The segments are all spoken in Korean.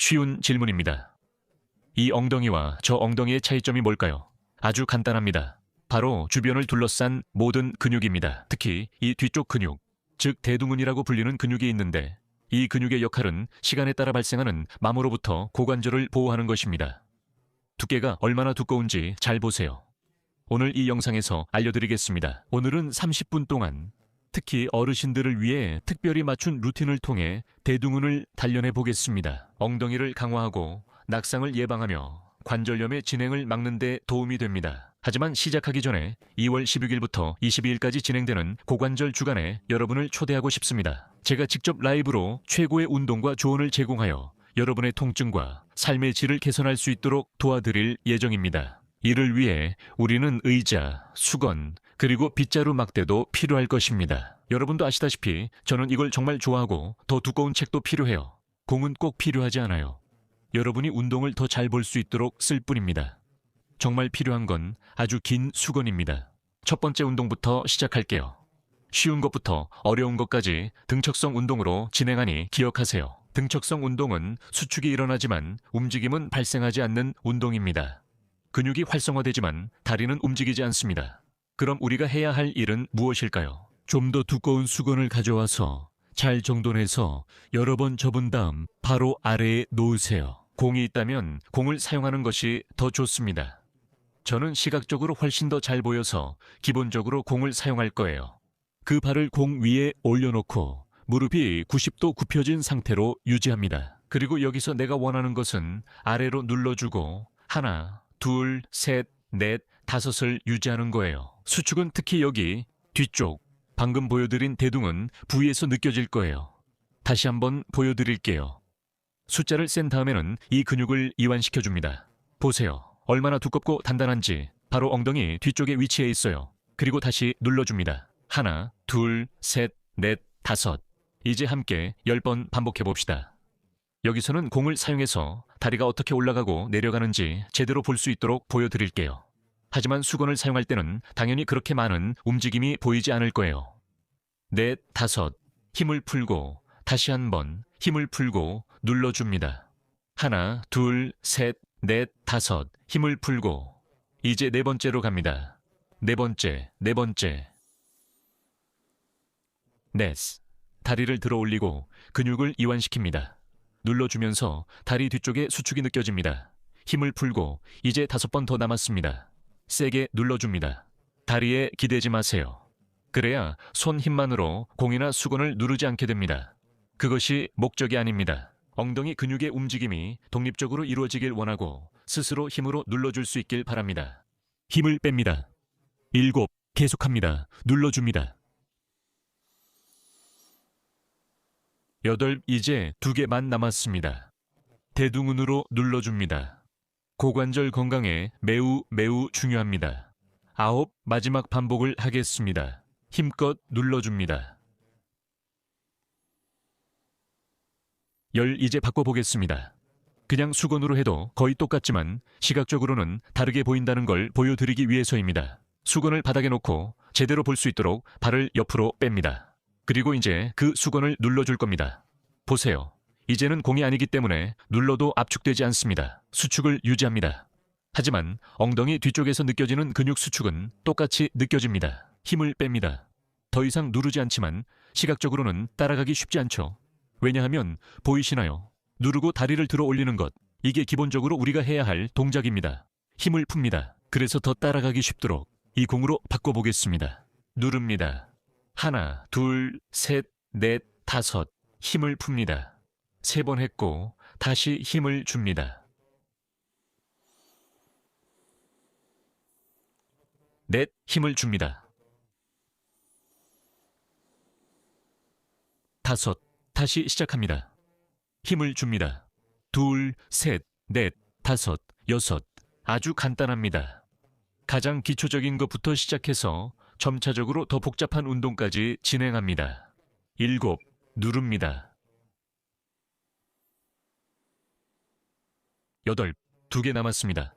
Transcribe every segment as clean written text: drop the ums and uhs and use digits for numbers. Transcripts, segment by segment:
쉬운 질문입니다. 이 엉덩이와 저 엉덩이의 차이점이 뭘까요? 아주 간단합니다. 바로 주변을 둘러싼 모든 근육입니다. 특히 이 뒤쪽 근육, 즉 대둔근이라고 불리는 근육이 있는데 이 근육의 역할은 시간에 따라 발생하는 마모로부터 고관절을 보호하는 것입니다. 두께가 얼마나 두꺼운지 잘 보세요. 오늘 이 영상에서 알려드리겠습니다. 오늘은 30분 동안 특히 어르신들을 위해 특별히 맞춘 루틴을 통해 대둔근을 단련해 보겠습니다. 엉덩이를 강화하고 낙상을 예방하며 관절염의 진행을 막는 데 도움이 됩니다. 하지만 시작하기 전에 2월 16일부터 22일까지 진행되는 고관절 주간에 여러분을 초대하고 싶습니다. 제가 직접 라이브로 최고의 운동과 조언을 제공하여 여러분의 통증과 삶의 질을 개선할 수 있도록 도와드릴 예정입니다. 이를 위해 우리는 의자, 수건, 그리고 빗자루 막대도 필요할 것입니다. 여러분도 아시다시피 저는 이걸 정말 좋아하고 더 두꺼운 책도 필요해요. 공은 꼭 필요하지 않아요. 여러분이 운동을 더 잘 볼 수 있도록 쓸 뿐입니다. 정말 필요한 건 아주 긴 수건입니다. 첫 번째 운동부터 시작할게요. 쉬운 것부터 어려운 것까지 등척성 운동으로 진행하니 기억하세요. 등척성 운동은 수축이 일어나지만 움직임은 발생하지 않는 운동입니다. 근육이 활성화되지만 다리는 움직이지 않습니다. 그럼 우리가 해야 할 일은 무엇일까요? 좀 더 두꺼운 수건을 가져와서 잘 정돈해서 여러 번 접은 다음 바로 아래에 놓으세요. 공이 있다면 공을 사용하는 것이 더 좋습니다. 저는 시각적으로 훨씬 더 잘 보여서 기본적으로 공을 사용할 거예요. 그 발을 공 위에 올려놓고 무릎이 90도 굽혀진 상태로 유지합니다. 그리고 여기서 내가 원하는 것은 아래로 눌러주고 하나, 둘, 셋, 넷, 다섯을 유지하는 거예요. 수축은 특히 여기 뒤쪽, 방금 보여드린 대둔근 부위에서 느껴질 거예요. 다시 한번 보여드릴게요. 숫자를 센 다음에는 이 근육을 이완시켜줍니다. 보세요. 얼마나 두껍고 단단한지 바로 엉덩이 뒤쪽에 위치해 있어요. 그리고 다시 눌러줍니다. 하나, 둘, 셋, 넷, 다섯. 이제 함께 10번 반복해 봅시다. 여기서는 공을 사용해서 다리가 어떻게 올라가고 내려가는지 제대로 볼 수 있도록 보여드릴게요. 하지만 수건을 사용할 때는 당연히 그렇게 많은 움직임이 보이지 않을 거예요. 넷, 다섯, 힘을 풀고 다시 한번 힘을 풀고 눌러줍니다. 하나, 둘, 셋, 넷, 다섯, 힘을 풀고 이제 네 번째로 갑니다. 네 번째, 네 번째. 넷, 다리를 들어 올리고 근육을 이완시킵니다. 눌러주면서 다리 뒤쪽에 수축이 느껴집니다. 힘을 풀고 이제 5번 더 남았습니다. 세게 눌러줍니다. 다리에 기대지 마세요. 그래야 손 힘만으로 공이나 수건을 누르지 않게 됩니다. 그것이 목적이 아닙니다. 엉덩이 근육의 움직임이 독립적으로 이루어지길 원하고 스스로 힘으로 눌러줄 수 있길 바랍니다. 힘을 뺍니다. 7, 계속합니다. 눌러줍니다. 8, 이제 2개만 남았습니다. 대둔근으로 눌러줍니다. 고관절 건강에 매우 중요합니다. 9, 마지막 반복을 하겠습니다. 힘껏 눌러줍니다. 10, 이제 바꿔보겠습니다. 그냥 수건으로 해도 거의 똑같지만 시각적으로는 다르게 보인다는 걸 보여드리기 위해서입니다. 수건을 바닥에 놓고 제대로 볼 수 있도록 발을 옆으로 뺍니다. 그리고 이제 그 수건을 눌러줄 겁니다. 보세요. 이제는 공이 아니기 때문에 눌러도 압축되지 않습니다. 수축을 유지합니다. 하지만 엉덩이 뒤쪽에서 느껴지는 근육 수축은 똑같이 느껴집니다. 힘을 뺍니다. 더 이상 누르지 않지만 시각적으로는 따라가기 쉽지 않죠. 왜냐하면 보이시나요? 누르고 다리를 들어 올리는 것. 이게 기본적으로 우리가 해야 할 동작입니다. 힘을 풉니다. 그래서 더 따라가기 쉽도록 이 공으로 바꿔보겠습니다. 누릅니다. 하나, 둘, 셋, 넷, 다섯. 힘을 풉니다. 3번 했고 다시 힘을 줍니다. 넷, 힘을 줍니다. 5, 다시 시작합니다. 힘을 줍니다. 2, 셋, 넷, 다섯, 6. 아주 간단합니다. 가장 기초적인 것부터 시작해서 점차적으로 더 복잡한 운동까지 진행합니다. 7, 누릅니다. 8, 2개 남았습니다.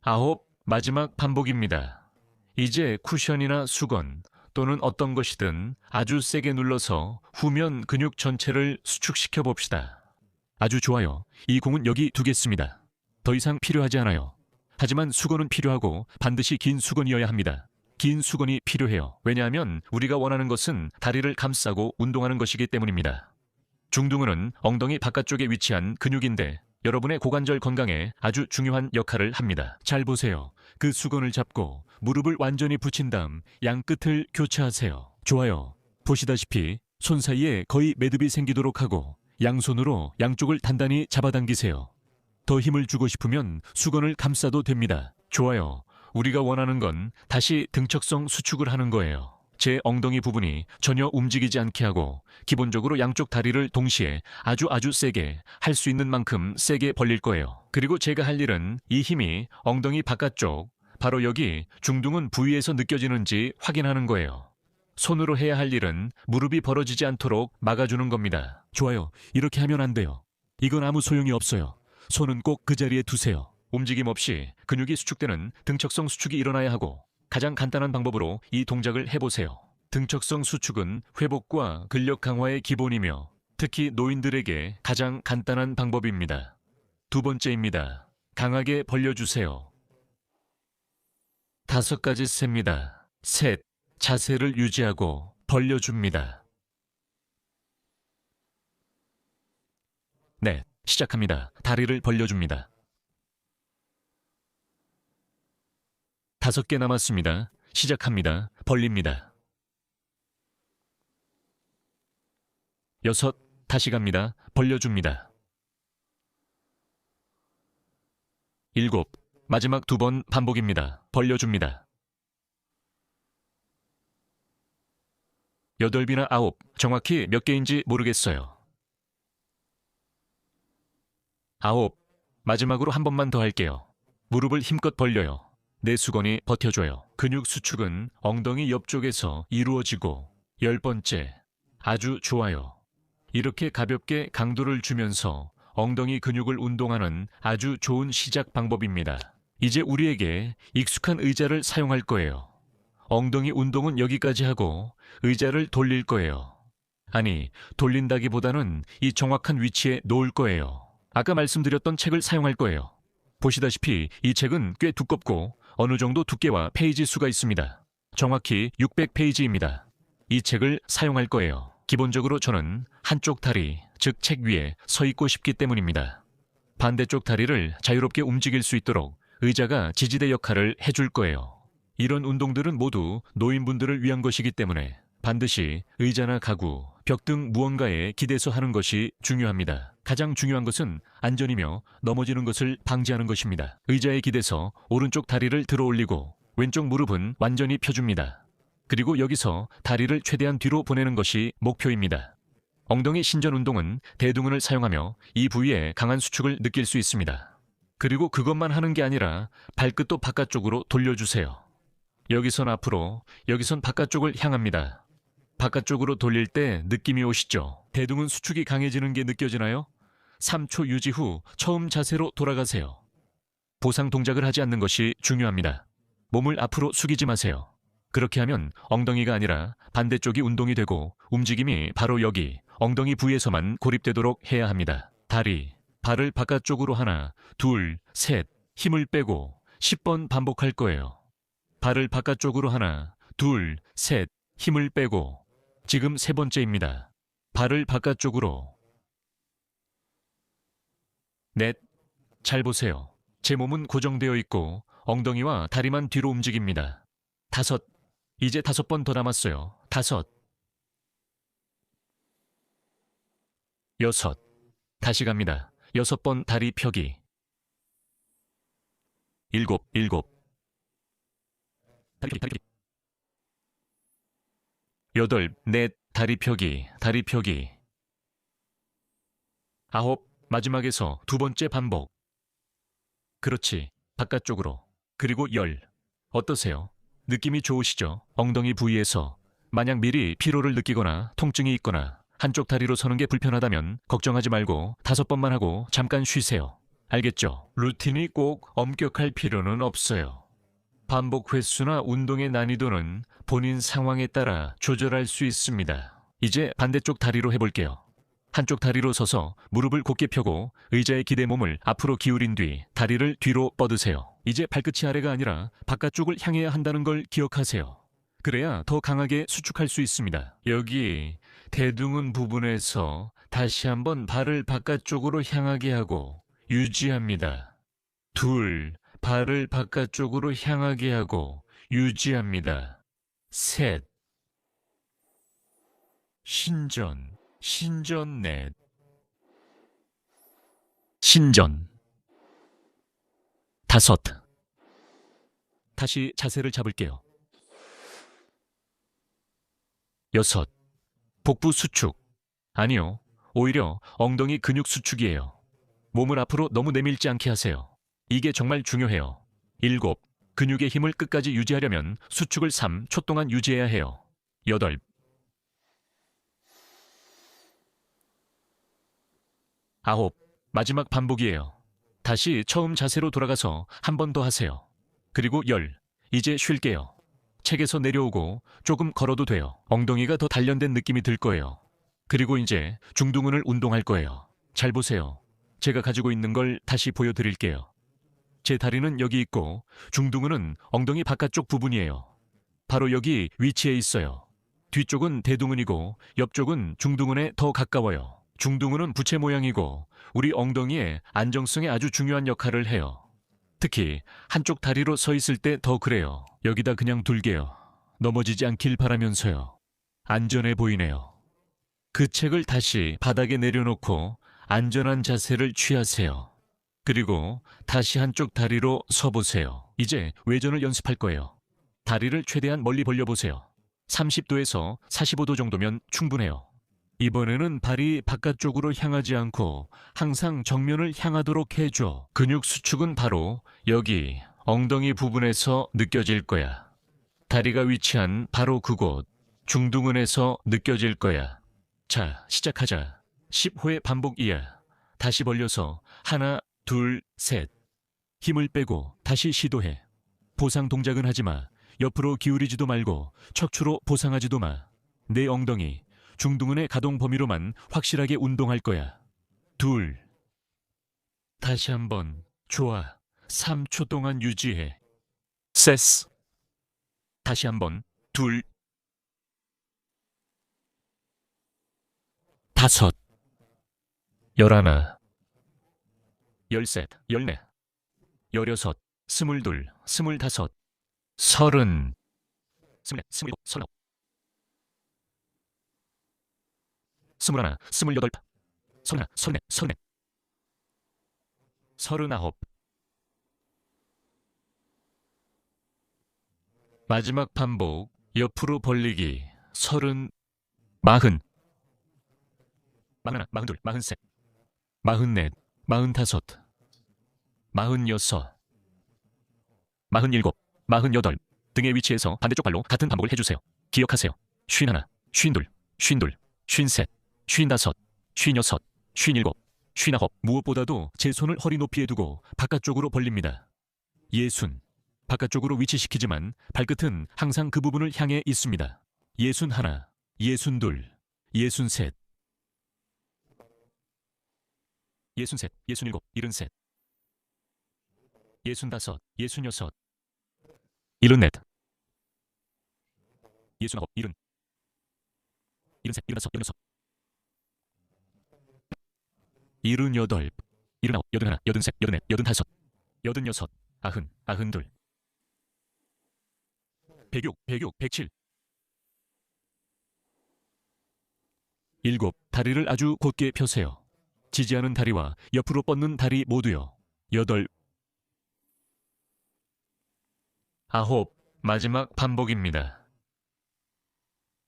9, 마지막 반복입니다. 이제 쿠션이나 수건 또는 어떤 것이든 아주 세게 눌러서 후면 근육 전체를 수축시켜 봅시다. 아주 좋아요. 이 공은 여기 두겠습니다. 더 이상 필요하지 않아요. 하지만 수건은 필요하고 반드시 긴 수건이어야 합니다. 긴 수건이 필요해요. 왜냐하면 우리가 원하는 것은 다리를 감싸고 운동하는 것이기 때문입니다. 중둔근은 엉덩이 바깥쪽에 위치한 근육인데 여러분의 고관절 건강에 아주 중요한 역할을 합니다. 잘 보세요. 그 수건을 잡고 무릎을 완전히 붙인 다음 양 끝을 교차하세요. 좋아요. 보시다시피 손 사이에 거의 매듭이 생기도록 하고 양손으로 양쪽을 단단히 잡아당기세요. 더 힘을 주고 싶으면 수건을 감싸도 됩니다. 좋아요. 우리가 원하는 건 다시 등척성 수축을 하는 거예요. 제 엉덩이 부분이 전혀 움직이지 않게 하고 기본적으로 양쪽 다리를 동시에 아주 세게 할 수 있는 만큼 세게 벌릴 거예요. 그리고 제가 할 일은 이 힘이 엉덩이 바깥쪽, 바로 여기 중둔근 부위에서 느껴지는지 확인하는 거예요. 손으로 해야 할 일은 무릎이 벌어지지 않도록 막아주는 겁니다. 좋아요. 이렇게 하면 안 돼요. 이건 아무 소용이 없어요. 손은 꼭 그 자리에 두세요. 움직임 없이 근육이 수축되는 등척성 수축이 일어나야 하고 가장 간단한 방법으로 이 동작을 해보세요. 등척성 수축은 회복과 근력 강화의 기본이며 특히 노인들에게 가장 간단한 방법입니다. 두 번째입니다. 강하게 벌려주세요. 5가지 셉니다. 셋, 자세를 유지하고 벌려줍니다. 넷, 시작합니다. 다리를 벌려줍니다. 5개 남았습니다. 시작합니다. 벌립니다. 6, 다시 갑니다. 벌려줍니다. 7, 마지막 2번 반복입니다. 벌려줍니다. 8이나 9, 정확히 몇 개인지 모르겠어요. 9, 마지막으로 한 번만 더 할게요. 무릎을 힘껏 벌려요. 내 수건이 버텨줘요. 근육 수축은 엉덩이 옆쪽에서 이루어지고 10번째, 아주 좋아요. 이렇게 가볍게 강도를 주면서 엉덩이 근육을 운동하는 아주 좋은 시작 방법입니다. 이제 우리에게 익숙한 의자를 사용할 거예요. 엉덩이 운동은 여기까지 하고 의자를 돌릴 거예요. 아니, 돌린다기보다는 이 정확한 위치에 놓을 거예요. 아까 말씀드렸던 책을 사용할 거예요. 보시다시피 이 책은 꽤 두껍고 어느 정도 두께와 페이지 수가 있습니다. 정확히 600페이지입니다. 이 책을 사용할 거예요. 기본적으로 저는 한쪽 다리, 즉 책 위에 서 있고 싶기 때문입니다. 반대쪽 다리를 자유롭게 움직일 수 있도록 의자가 지지대 역할을 해줄 거예요. 이런 운동들은 모두 노인분들을 위한 것이기 때문에 반드시 의자나 가구, 벽 등 무언가에 기대서 하는 것이 중요합니다. 가장 중요한 것은 안전이며 넘어지는 것을 방지하는 것입니다. 의자에 기대서 오른쪽 다리를 들어 올리고 왼쪽 무릎은 완전히 펴줍니다. 그리고 여기서 다리를 최대한 뒤로 보내는 것이 목표입니다. 엉덩이 신전 운동은 대둔근을 사용하며 이 부위에 강한 수축을 느낄 수 있습니다. 그리고 그것만 하는 게 아니라 발끝도 바깥쪽으로 돌려주세요. 여기선 앞으로, 여기선 바깥쪽을 향합니다. 바깥쪽으로 돌릴 때 느낌이 오시죠? 대둔근 수축이 강해지는 게 느껴지나요? 3초 유지 후 처음 자세로 돌아가세요. 보상 동작을 하지 않는 것이 중요합니다. 몸을 앞으로 숙이지 마세요. 그렇게 하면 엉덩이가 아니라 반대쪽이 운동이 되고 움직임이 바로 여기 엉덩이 부위에서만 고립되도록 해야 합니다. 다리, 발을 바깥쪽으로 하나, 둘, 셋, 힘을 빼고 10번 반복할 거예요. 발을 바깥쪽으로 하나, 둘, 셋, 힘을 빼고 지금 3번째입니다. 발을 바깥쪽으로. 넷, 잘 보세요. 제 몸은 고정되어 있고 엉덩이와 다리만 뒤로 움직입니다. 5, 이제 5번 더 남았어요. 5, 6, 다시 갑니다. 6번 다리 펴기. 7, 다리 펴기. 8, 넷, 다리 펴기. 9, 마지막에서 2번째 반복. 그렇지, 바깥쪽으로. 그리고 10. 어떠세요? 느낌이 좋으시죠? 엉덩이 부위에서 만약 미리 피로를 느끼거나 통증이 있거나 한쪽 다리로 서는 게 불편하다면 걱정하지 말고 5번만 하고 잠깐 쉬세요. 알겠죠? 루틴이 꼭 엄격할 필요는 없어요. 반복 횟수나 운동의 난이도는 본인 상황에 따라 조절할 수 있습니다. 이제 반대쪽 다리로 해볼게요. 한쪽 다리로 서서 무릎을 곧게 펴고 의자에 기대 몸을 앞으로 기울인 뒤 다리를 뒤로 뻗으세요. 이제 발끝이 아래가 아니라 바깥쪽을 향해야 한다는 걸 기억하세요. 그래야 더 강하게 수축할 수 있습니다. 여기 대둔근 부분에서 다시 한번 발을 바깥쪽으로 향하게 하고 유지합니다. 둘, 발을 바깥쪽으로 향하게 하고 유지합니다. 셋, 신전, 신전 넷, 신전 다섯. 다시 자세를 잡을게요. 여섯, 복부 수축. 아니요, 오히려 엉덩이 근육 수축이에요. 몸을 앞으로 너무 내밀지 않게 하세요. 이게 정말 중요해요. 일곱, 근육의 힘을 끝까지 유지하려면 수축을 3초 동안 유지해야 해요. 여덟, 아홉, 마지막 반복이에요. 다시 처음 자세로 돌아가서 한 번 더 하세요. 그리고 열, 이제 쉴게요. 책에서 내려오고 조금 걸어도 돼요. 엉덩이가 더 단련된 느낌이 들 거예요. 그리고 이제 중둔근을 운동할 거예요. 잘 보세요. 제가 가지고 있는 걸 다시 보여드릴게요. 제 다리는 여기 있고 중둔근은 엉덩이 바깥쪽 부분이에요. 바로 여기 위치에 있어요. 뒤쪽은 대둔근이고 옆쪽은 중둔근에 더 가까워요. 중둔근은 부채 모양이고 우리 엉덩이의 안정성에 아주 중요한 역할을 해요. 특히 한쪽 다리로 서 있을 때 더 그래요. 여기다 그냥 둘게요. 넘어지지 않길 바라면서요. 안전해 보이네요. 그 책을 다시 바닥에 내려놓고 안전한 자세를 취하세요. 그리고 다시 한쪽 다리로 서보세요. 이제 외전을 연습할 거예요. 다리를 최대한 멀리 벌려보세요. 30도에서 45도 정도면 충분해요. 이번에는 발이 바깥쪽으로 향하지 않고 항상 정면을 향하도록 해줘. 근육 수축은 바로 여기 엉덩이 부분에서 느껴질 거야. 다리가 위치한 바로 그곳 중둔근에서 느껴질 거야. 자, 시작하자. 10회 반복이야. 다시 벌려서 하나, 둘, 셋. 힘을 빼고 다시 시도해. 보상 동작은 하지 마. 옆으로 기울이지도 말고 척추로 보상하지도 마. 내 엉덩이 중둔근의 가동 범위로만 확실하게 운동할 거야. 둘. 다시 한번. 좋아. 3초 동안 유지해. 셋. 다시 한번. 둘. 다섯. 열하나. 열셋. 열넷. 열여섯. 스물둘. 스물다섯. 서른. 스물넷. 스물일곱. 서른아홉. 스물하나. 스물여덟. 서른하나. 서른넷. 서른넷. 서른아홉. 마지막 반복. 옆으로 벌리기. 서른. 마흔. 마흔하나. 마흔둘. 마흔셋. 마흔넷. 마흔다섯. 마흔여섯. 마흔일곱. 마흔여덟. 등의 위치에서 반대쪽 발로 같은 반복을 해주세요. 기억하세요. 쉰하나. 쉰둘. 쉰둘. 쉰셋. 쉰다섯. 쉰여섯. 쉰일곱. 쉰아홉. 무엇보다도 제 손을 허리 높이에 두고 바깥쪽으로 벌립니다. 예순. 바깥쪽으로 위치시키지만 발끝은 항상 그 부분을 향해 있습니다. 예순하나. 예순둘. 예순셋. 예순셋. 예순일곱. 일흔셋. 예순다섯. 예순여섯. 일흔넷. 예순아홉. 일흔. 일흔셋. 일흔다섯. 일흔여섯. 일흔여덟. 일흔아홉. 여든하나. 여든셋. 여든넷. 여든다섯. 여든여섯. 아흔. 아흔둘. 백육. 백육. 백칠. 일곱. 다리를 아주 곧게 펴세요. 지지하는 다리와 옆으로 뻗는 다리 모두요. 여덟. 아홉. 마지막 반복입니다.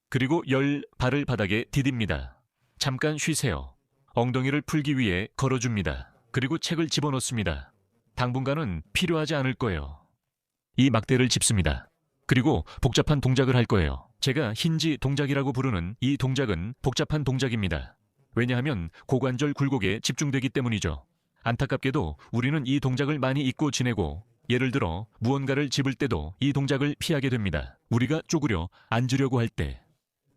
그리고 열. 발을 바닥에 디딥니다. 잠깐 쉬세요. 엉덩이를 풀기 위해 걸어줍니다. 그리고 책을 집어넣습니다. 당분간은 필요하지 않을 거예요. 이 막대를 짚습니다. 그리고 복잡한 동작을 할 거예요. 제가 힌지 동작이라고 부르는 이 동작은 복잡한 동작입니다. 왜냐하면 고관절 굴곡에 집중되기 때문이죠. 안타깝게도 우리는 이 동작을 많이 잊고 지내고 예를 들어 무언가를 집을 때도 이 동작을 피하게 됩니다. 우리가 쪼그려 앉으려고 할 때,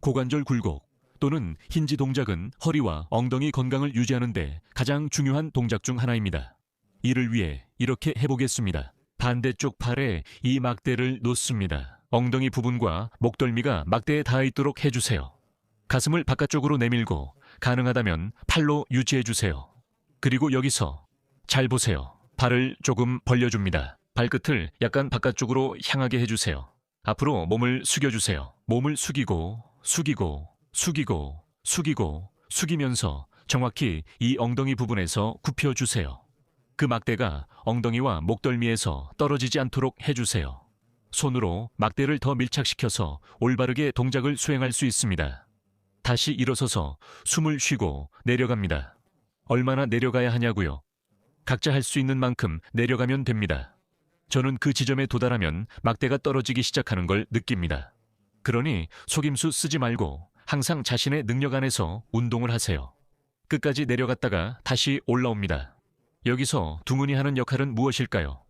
고관절 굴곡 또는 힌지 동작은 허리와 엉덩이 건강을 유지하는 데 가장 중요한 동작 중 하나입니다. 이를 위해 이렇게 해보겠습니다. 반대쪽 팔에 이 막대를 놓습니다. 엉덩이 부분과 목덜미가 막대에 닿아 있도록 해주세요. 가슴을 바깥쪽으로 내밀고 가능하다면 팔로 유지해주세요. 그리고 여기서 잘 보세요. 발을 조금 벌려줍니다. 발끝을 약간 바깥쪽으로 향하게 해주세요. 앞으로 몸을 숙여주세요. 몸을 숙이고 숙이고 숙이고 숙이고 숙이면서 정확히 이 엉덩이 부분에서 굽혀주세요. 그 막대가 엉덩이와 목덜미에서 떨어지지 않도록 해주세요. 손으로 막대를 더 밀착시켜서 올바르게 동작을 수행할 수 있습니다. 다시 일어서서 숨을 쉬고 내려갑니다. 얼마나 내려가야 하냐고요? 각자 할 수 있는 만큼 내려가면 됩니다. 저는 그 지점에 도달하면 막대가 떨어지기 시작하는 걸 느낍니다. 그러니 속임수 쓰지 말고 항상 자신의 능력 안에서 운동을 하세요. 끝까지 내려갔다가 다시 올라옵니다. 여기서 둥근이 하는 역할은 무엇일까요?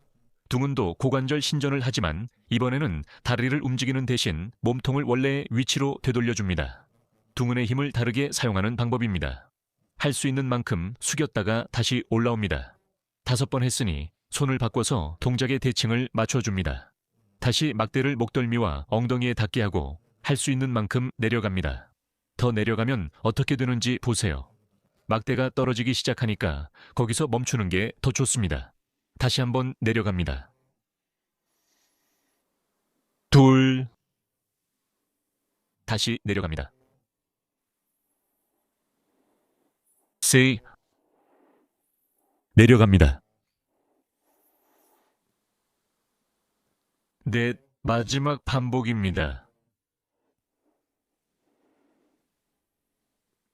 둥근도 고관절 신전을 하지만 이번에는 다리를 움직이는 대신 몸통을 원래의 위치로 되돌려줍니다. 둥근의 힘을 다르게 사용하는 방법입니다. 할 수 있는 만큼 숙였다가 다시 올라옵니다. 5번 했으니 손을 바꿔서 동작의 대칭을 맞춰줍니다. 다시 막대를 목덜미와 엉덩이에 닿게 하고 할 수 있는 만큼 내려갑니다. 더 내려가면 어떻게 되는지 보세요. 막대가 떨어지기 시작하니까 거기서 멈추는 게 더 좋습니다. 다시 한번 내려갑니다. 둘, 다시 내려갑니다. 셋, 내려갑니다. 넷, 마지막 반복입니다.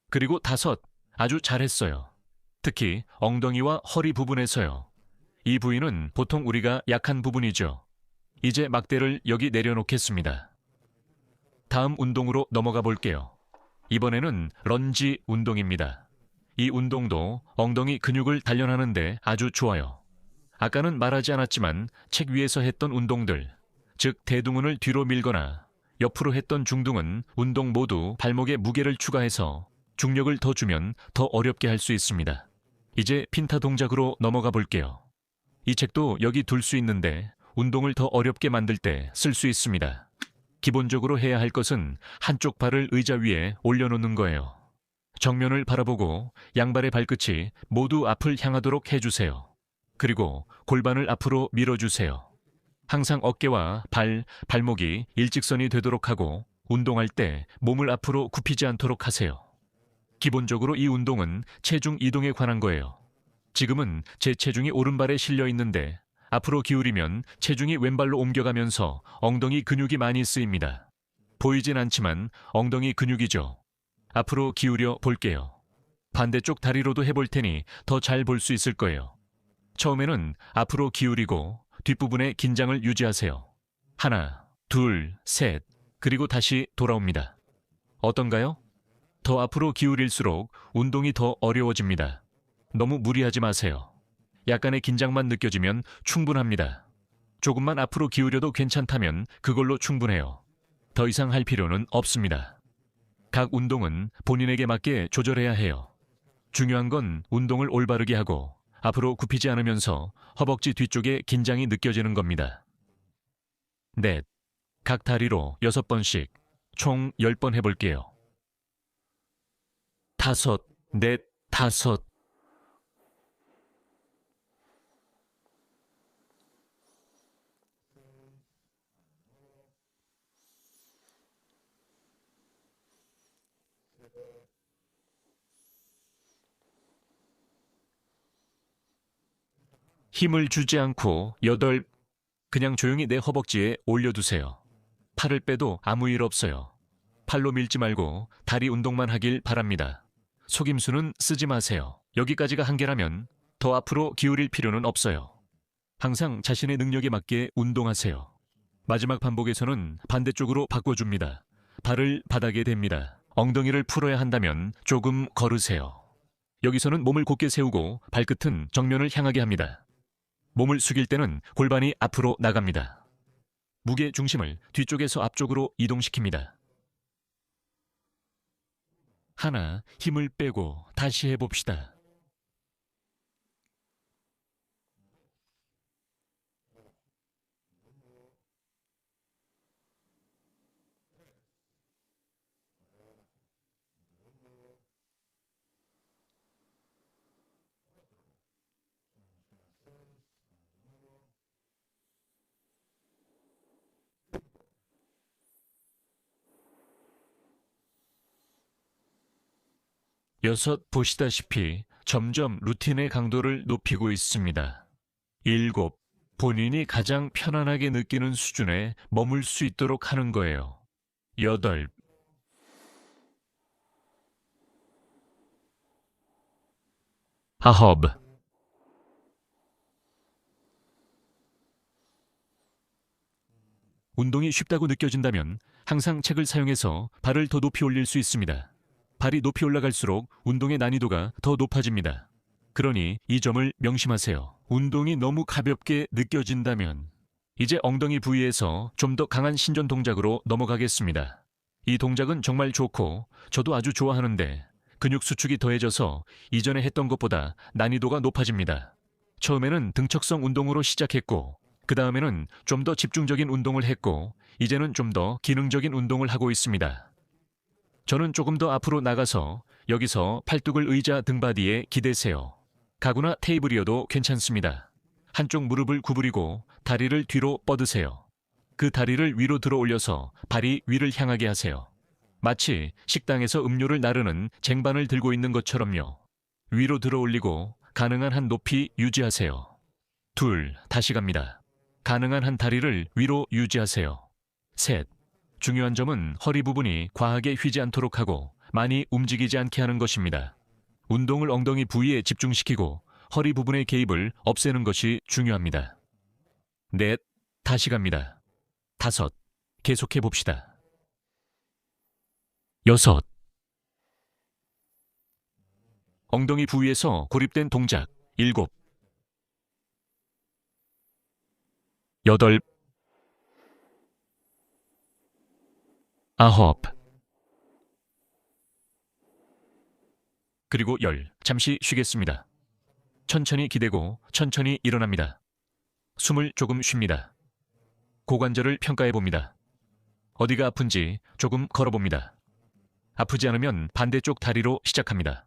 그리고 5, 아주 잘했어요. 특히 엉덩이와 허리 부분에서요. 이 부위는 보통 우리가 약한 부분이죠. 이제 막대를 여기 내려놓겠습니다. 다음 운동으로 넘어가 볼게요. 이번에는 런지 운동입니다. 이 운동도 엉덩이 근육을 단련하는데 아주 좋아요. 아까는 말하지 않았지만 책 위에서 했던 운동들, 즉 대둔근을 뒤로 밀거나 옆으로 했던 중둔근 운동 모두 발목에 무게를 추가해서 중력을 더 주면 더 어렵게 할 수 있습니다. 이제 핀타 동작으로 넘어가 볼게요. 이 책도 여기 둘 수 있는데 운동을 더 어렵게 만들 때 쓸 수 있습니다. 기본적으로 해야 할 것은 한쪽 발을 의자 위에 올려놓는 거예요. 정면을 바라보고 양발의 발끝이 모두 앞을 향하도록 해주세요. 그리고 골반을 앞으로 밀어주세요. 항상 어깨와 발목이 일직선이 되도록 하고 운동할 때 몸을 앞으로 굽히지 않도록 하세요. 기본적으로 이 운동은 체중 이동에 관한 거예요. 지금은 제 체중이 오른발에 실려 있는데 앞으로 기울이면 체중이 왼발로 옮겨가면서 엉덩이 근육이 많이 쓰입니다. 보이진 않지만 엉덩이 근육이죠. 앞으로 기울여 볼게요. 반대쪽 다리로도 해볼 테니 더 잘 볼 수 있을 거예요. 처음에는 앞으로 기울이고 뒷부분에 긴장을 유지하세요. 하나, 둘, 셋, 그리고 다시 돌아옵니다. 어떤가요? 더 앞으로 기울일수록 운동이 더 어려워집니다. 너무 무리하지 마세요. 약간의 긴장만 느껴지면 충분합니다. 조금만 앞으로 기울여도 괜찮다면 그걸로 충분해요. 더 이상 할 필요는 없습니다. 각 운동은 본인에게 맞게 조절해야 해요. 중요한 건 운동을 올바르게 하고 앞으로 굽히지 않으면서 허벅지 뒤쪽에 긴장이 느껴지는 겁니다. 넷, 각 다리로 6번씩 총 10번 해볼게요. 5, 넷, 5. 힘을 주지 않고 8, 그냥 조용히 내 허벅지에 올려두세요. 팔을 빼도 아무 일 없어요. 팔로 밀지 말고 다리 운동만 하길 바랍니다. 속임수는 쓰지 마세요. 여기까지가 한계라면 더 앞으로 기울일 필요는 없어요. 항상 자신의 능력에 맞게 운동하세요. 마지막 반복에서는 반대쪽으로 바꿔줍니다. 발을 바닥에 댑니다. 엉덩이를 풀어야 한다면 조금 걸으세요. 여기서는 몸을 곧게 세우고 발끝은 정면을 향하게 합니다. 몸을 숙일 때는 골반이 앞으로 나갑니다. 무게 중심을 뒤쪽에서 앞쪽으로 이동시킵니다. 하나, 힘을 빼고 다시 해봅시다. 여섯, 보시다시피 점점 루틴의 강도를 높이고 있습니다. 일곱, 본인이 가장 편안하게 느끼는 수준에 머물 수 있도록 하는 거예요. 여덟, 아홉, 운동이 쉽다고 느껴진다면 항상 책을 사용해서 발을 더 높이 올릴 수 있습니다. 발이 높이 올라갈수록 운동의 난이도가 더 높아집니다. 그러니 이 점을 명심하세요. 운동이 너무 가볍게 느껴진다면 이제 엉덩이 부위에서 좀 더 강한 신전 동작으로 넘어가겠습니다. 이 동작은 정말 좋고 저도 아주 좋아하는데 근육 수축이 더해져서 이전에 했던 것보다 난이도가 높아집니다. 처음에는 등척성 운동으로 시작했고 그 다음에는 좀 더 집중적인 운동을 했고 이제는 좀 더 기능적인 운동을 하고 있습니다. 저는 조금 더 앞으로 나가서 여기서 팔뚝을 의자 등받이에 기대세요. 가구나 테이블이어도 괜찮습니다. 한쪽 무릎을 구부리고 다리를 뒤로 뻗으세요. 그 다리를 위로 들어 올려서 발이 위를 향하게 하세요. 마치 식당에서 음료를 나르는 쟁반을 들고 있는 것처럼요. 위로 들어 올리고 가능한 한 높이 유지하세요. 둘, 다시 갑니다. 가능한 한 다리를 위로 유지하세요. 셋, 중요한 점은 허리 부분이 과하게 휘지 않도록 하고 많이 움직이지 않게 하는 것입니다. 운동을 엉덩이 부위에 집중시키고 허리 부분의 개입을 없애는 것이 중요합니다. 넷, 다시 갑니다. 다섯, 계속해 봅시다. 여섯, 엉덩이 부위에서 고립된 동작. 일곱, 여덟, 아홉, 그리고 열. 잠시 쉬겠습니다. 천천히 기대고 천천히 일어납니다. 숨을 조금 쉽니다. 고관절을 평가해 봅니다. 어디가 아픈지 조금 걸어봅니다. 아프지 않으면 반대쪽 다리로 시작합니다.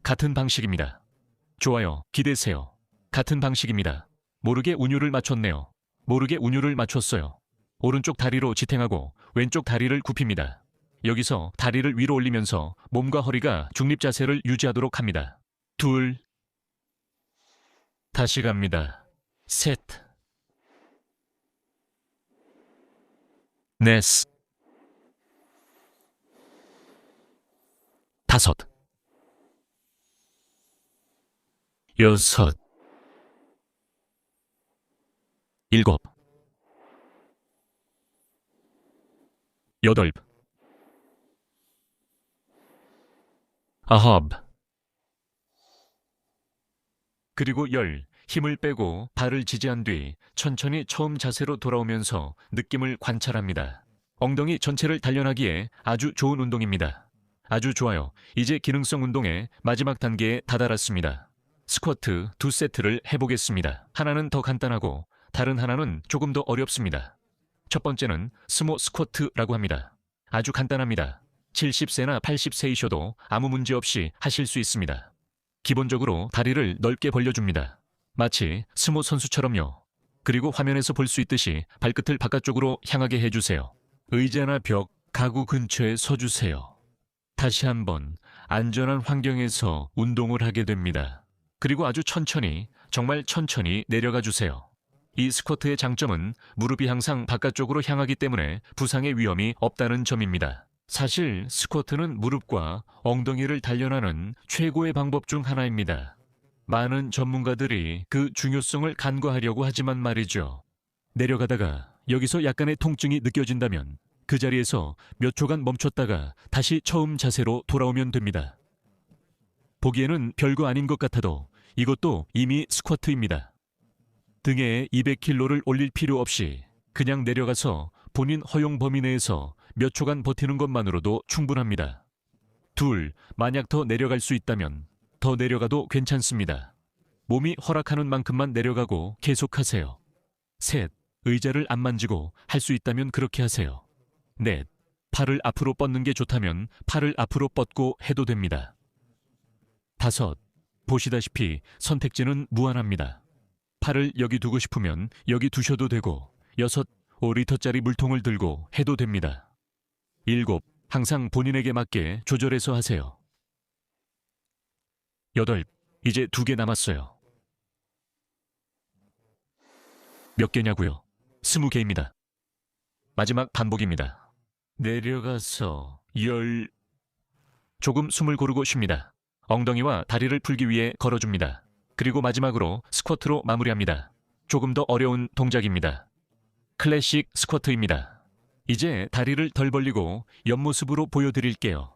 같은 방식입니다. 좋아요. 기대세요. 같은 방식입니다. 모르게 운율을 맞췄네요. 모르게 운율을 맞췄어요. 오른쪽 다리로 지탱하고 왼쪽 다리를 굽힙니다. 여기서 다리를 위로 올리면서 몸과 허리가 중립 자세를 유지하도록 합니다. 둘, 다시 갑니다. 셋, 넷, 다섯, 여섯, 일곱, 여덟, 아홉, 그리고 열. 힘을 빼고 발을 지지한 뒤 천천히 처음 자세로 돌아오면서 느낌을 관찰합니다. 엉덩이 전체를 단련하기에 아주 좋은 운동입니다. 아주 좋아요. 이제 기능성 운동의 마지막 단계에 다다랐습니다. 스쿼트 2세트를 해보겠습니다. 하나는 더 간단하고 다른 하나는 조금 더 어렵습니다. 첫 번째는 스모 스쿼트라고 합니다. 아주 간단합니다. 70세나 80세이셔도 아무 문제 없이 하실 수 있습니다. 기본적으로 다리를 넓게 벌려줍니다. 마치 스모 선수처럼요. 그리고 화면에서 볼 수 있듯이 발끝을 바깥쪽으로 향하게 해주세요. 의자나 벽, 가구 근처에 서주세요. 다시 한번 안전한 환경에서 운동을 하게 됩니다. 그리고 아주 천천히, 정말 천천히 내려가 주세요. 이 스쿼트의 장점은 무릎이 항상 바깥쪽으로 향하기 때문에 부상의 위험이 없다는 점입니다. 사실 스쿼트는 무릎과 엉덩이를 단련하는 최고의 방법 중 하나입니다. 많은 전문가들이 그 중요성을 간과하려고 하지만 말이죠. 내려가다가 여기서 약간의 통증이 느껴진다면 그 자리에서 몇 초간 멈췄다가 다시 처음 자세로 돌아오면 됩니다. 보기에는 별거 아닌 것 같아도 이것도 이미 스쿼트입니다. 등에 200kg를 올릴 필요 없이 그냥 내려가서 본인 허용 범위 내에서 몇 초간 버티는 것만으로도 충분합니다. 둘, 만약 더 내려갈 수 있다면 더 내려가도 괜찮습니다. 몸이 허락하는 만큼만 내려가고 계속하세요. 셋, 의자를 안 만지고 할 수 있다면 그렇게 하세요. 넷, 팔을 앞으로 뻗는 게 좋다면 팔을 앞으로 뻗고 해도 됩니다. 다섯, 보시다시피 선택지는 무한합니다. 팔을 여기 두고 싶으면 여기 두셔도 되고, 여섯, 5리터짜리 물통을 들고 해도 됩니다. 일곱, 항상 본인에게 맞게 조절해서 하세요. 여덟, 이제 2개 남았어요. 몇 개냐고요? 20개입니다. 마지막 반복입니다. 내려가서 조금 숨을 고르고 쉽니다. 엉덩이와 다리를 풀기 위해 걸어줍니다. 그리고 마지막으로 스쿼트로 마무리합니다. 조금 더 어려운 동작입니다. 클래식 스쿼트입니다. 이제 다리를 덜 벌리고 옆모습으로 보여드릴게요.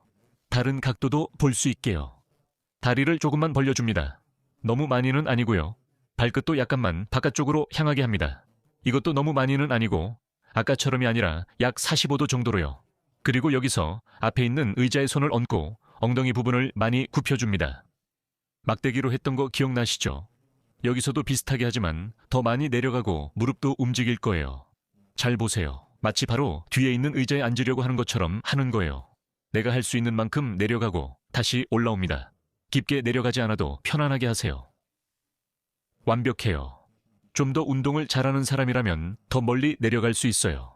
다른 각도도 볼 수 있게요. 다리를 조금만 벌려줍니다. 너무 많이는 아니고요. 발끝도 약간만 바깥쪽으로 향하게 합니다. 이것도 너무 많이는 아니고 아까처럼이 아니라 약 45도 정도로요. 그리고 여기서 앞에 있는 의자에 손을 얹고 엉덩이 부분을 많이 굽혀줍니다. 막대기로 했던 거 기억나시죠? 여기서도 비슷하게 하지만 더 많이 내려가고 무릎도 움직일 거예요. 잘 보세요. 마치 바로 뒤에 있는 의자에 앉으려고 하는 것처럼 하는 거예요. 내가 할 수 있는 만큼 내려가고 다시 올라옵니다. 깊게 내려가지 않아도 편안하게 하세요. 완벽해요. 좀 더 운동을 잘하는 사람이라면 더 멀리 내려갈 수 있어요.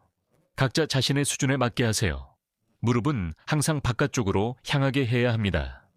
각자 자신의 수준에 맞게 하세요. 무릎은 항상 바깥쪽으로 향하게 해야 합니다.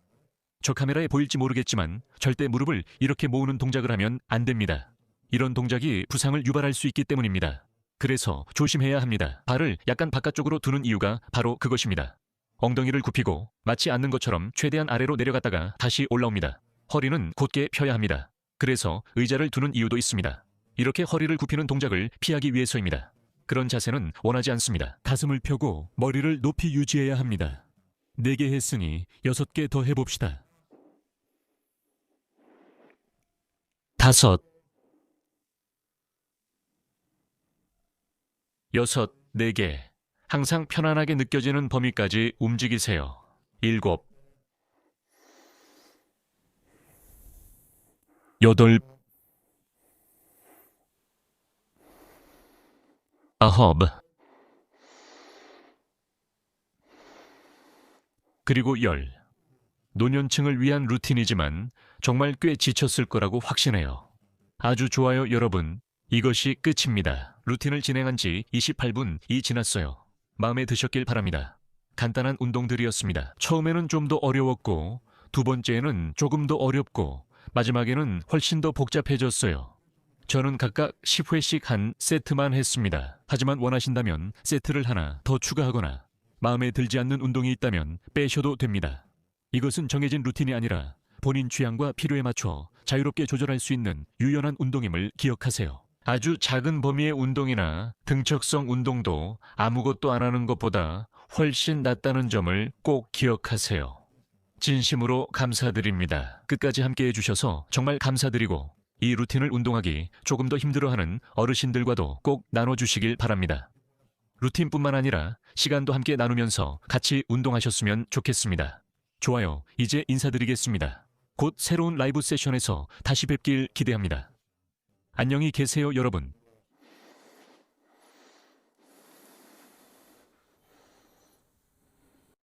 저 카메라에 보일지 모르겠지만 절대 무릎을 이렇게 모으는 동작을 하면 안 됩니다. 이런 동작이 부상을 유발할 수 있기 때문입니다. 그래서 조심해야 합니다. 발을 약간 바깥쪽으로 두는 이유가 바로 그것입니다. 엉덩이를 굽히고 마치 앉는 것처럼 최대한 아래로 내려갔다가 다시 올라옵니다. 허리는 곧게 펴야 합니다. 그래서 의자를 두는 이유도 있습니다. 이렇게 허리를 굽히는 동작을 피하기 위해서입니다. 그런 자세는 원하지 않습니다. 가슴을 펴고 머리를 높이 유지해야 합니다. 4개 했으니 6개 더 해봅시다. 5, 6, 4개. 항상 편안하게 느껴지는 범위까지 움직이세요. 7, 8, 9, 그리고 10. 노년층을 위한 루틴이지만 정말 꽤 지쳤을 거라고 확신해요. 아주 좋아요, 여러분. 이것이 끝입니다. 루틴을 진행한 지 28분이 지났어요. 마음에 드셨길 바랍니다. 간단한 운동들이었습니다. 처음에는 좀 더 어려웠고, 두 번째에는 조금 더 어렵고, 마지막에는 훨씬 더 복잡해졌어요. 저는 각각 10회씩 한 세트만 했습니다. 하지만 원하신다면 세트를 하나 더 추가하거나 마음에 들지 않는 운동이 있다면 빼셔도 됩니다. 이것은 정해진 루틴이 아니라 본인 취향과 필요에 맞춰 자유롭게 조절할 수 있는 유연한 운동임을 기억하세요. 아주 작은 범위의 운동이나 등척성 운동도 아무것도 안 하는 것보다 훨씬 낫다는 점을 꼭 기억하세요. 진심으로 감사드립니다. 끝까지 함께 해주셔서 정말 감사드리고 이 루틴을 운동하기 조금 더 힘들어하는 어르신들과도 꼭 나눠주시길 바랍니다. 루틴뿐만 아니라 시간도 함께 나누면서 같이 운동하셨으면 좋겠습니다. 좋아요. 이제 인사드리겠습니다. 곧 새로운 라이브 세션에서 다시 뵙길 기대합니다. 안녕히 계세요, 여러분.